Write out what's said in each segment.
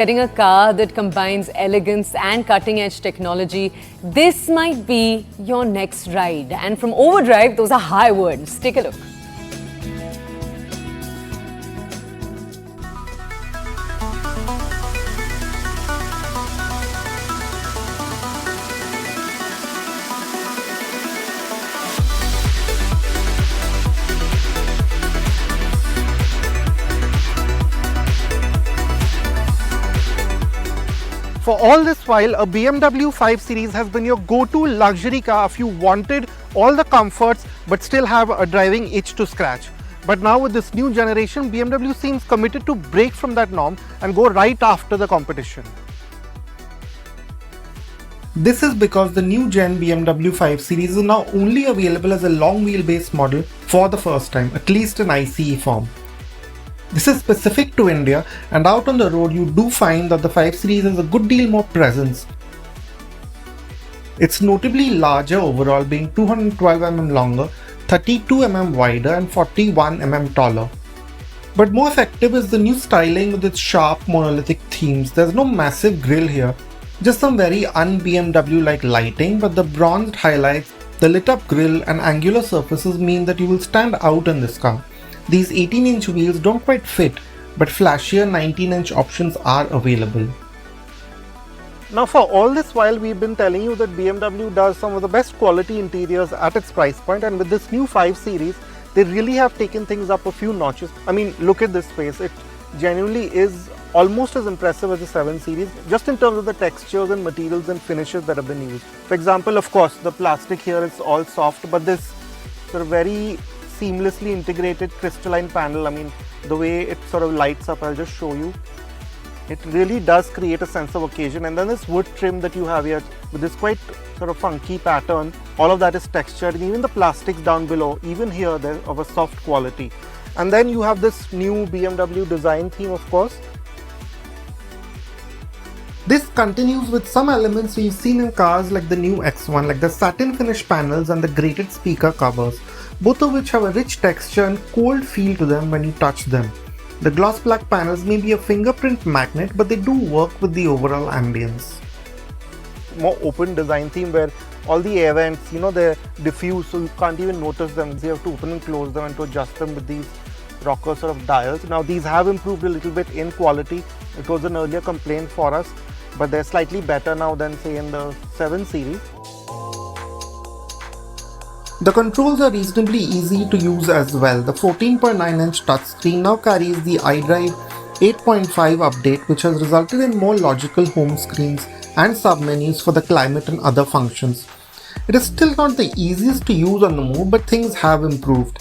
Getting a car that combines elegance and cutting-edge technology, this might be your next ride. And from overdrive, those are high words. Take a look. For all this while, a BMW 5 Series has been your go-to luxury car if you wanted all the comforts but still have a driving itch to scratch. But now with this new generation, BMW seems committed to break from that norm and go right after the competition. This is because the new gen BMW 5 Series is now only available as a long wheelbase model for the first time, at least in ICE form. This is specific to India, and out on the road you do find that the 5 Series has a good deal more presence. It's notably larger overall, being 212 mm longer, 32 mm wider and 41 mm taller. But more effective is the new styling with its sharp monolithic themes. There's no massive grille here, just some very un-BMW like lighting, but the bronzed highlights, the lit up grille and angular surfaces mean that you will stand out in this car. These 18-inch wheels don't quite fit, but flashier 19-inch options are available. Now for all this while, we've been telling you that BMW does some of the best quality interiors at its price point, and with this new 5 Series, they really have taken things up a few notches. I mean, look at this space. It genuinely is almost as impressive as the 7 Series, just in terms of the textures and materials and finishes that have been used. For example, of course, the plastic here is all soft, but this sort of very seamlessly integrated crystalline panel, I mean, the way it sort of lights up, I'll just show you. It really does create a sense of occasion. And then this wood trim that you have here with this quite sort of funky pattern, all of that is textured, and even the plastics down below, even here, they're of a soft quality. And then you have this new BMW design theme, of course. This continues with some elements we've seen in cars like the new X1, like the satin finish panels and the grated speaker covers, both of which have a rich texture and cold feel to them when you touch them. The gloss black panels may be a fingerprint magnet, but they do work with the overall ambience. More open design theme where all the air vents, you know, they're diffuse, so you can't even notice them. So you have to open and close them and to adjust them with these rocker sort of dials. Now these have improved a little bit in quality. It was an earlier complaint for us, but they're slightly better now than say in the 7 Series. The controls are reasonably easy to use as well. The 14.9-inch touchscreen now carries the iDrive 8.5 update, which has resulted in more logical home screens and submenus for the climate and other functions. It is still not the easiest to use on the move, but things have improved.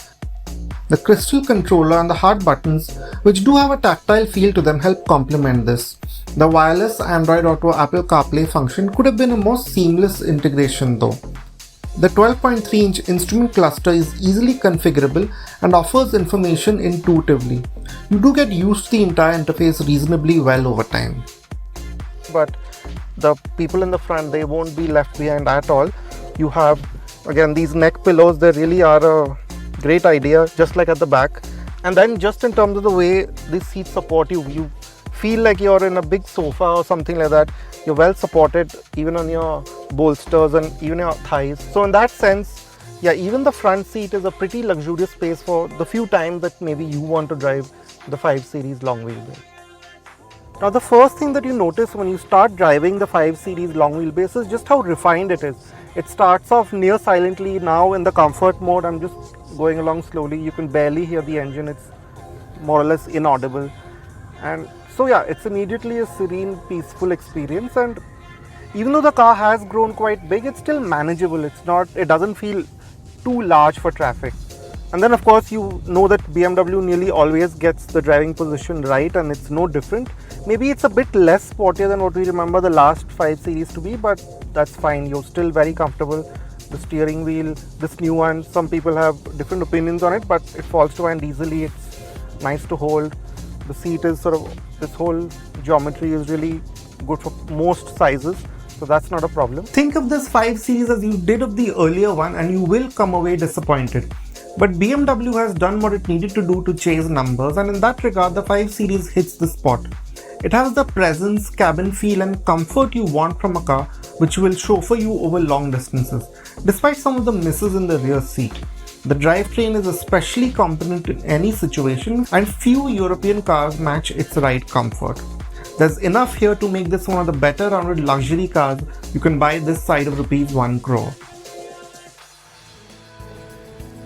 The crystal controller and the hard buttons, which do have a tactile feel to them, help complement this. The wireless Android Auto Apple CarPlay function could have been a more seamless integration though. The 12.3-inch instrument cluster is easily configurable and offers information intuitively. You do get used to the entire interface reasonably well over time. But the people in the front, they won't be left behind at all. You have, again, these neck pillows, they really are a great idea, just like at the back. And then just in terms of the way these seats support you, you feel like you're in a big sofa or something like that. You're well supported even on your bolsters and even your thighs. So in that sense, yeah, even the front seat is a pretty luxurious space for the few times that maybe you want to drive the 5 Series long wheelbase. Now the first thing that you notice when you start driving the 5 Series long wheelbase is just how refined it is. It starts off near silently. Now in the comfort mode, I'm just going along slowly. You can barely hear the engine. It's more or less inaudible. And so yeah, it's immediately a serene, peaceful experience, and even though the car has grown quite big, it's still manageable. It doesn't feel too large for traffic. And then of course you know that BMW nearly always gets the driving position right, and it's no different. Maybe it's a bit less sportier than what we remember the last 5 Series to be, but that's fine. You're still very comfortable. The steering wheel, this new one, some people have different opinions on it, but it falls to hand easily. It's nice to hold. The seat is sort of, this whole geometry is really good for most sizes, so that's not a problem. Think of this 5 Series as you did of the earlier one and you will come away disappointed. But BMW has done what it needed to do to chase numbers, and in that regard the 5 Series hits the spot. It has the presence, cabin feel and comfort you want from a car which will chauffeur you over long distances, despite some of the misses in the rear seat. The drivetrain is especially competent in any situation and few European cars match its ride comfort. There's enough here to make this one of the better rounded luxury cars you can buy this side of rupees 1 crore.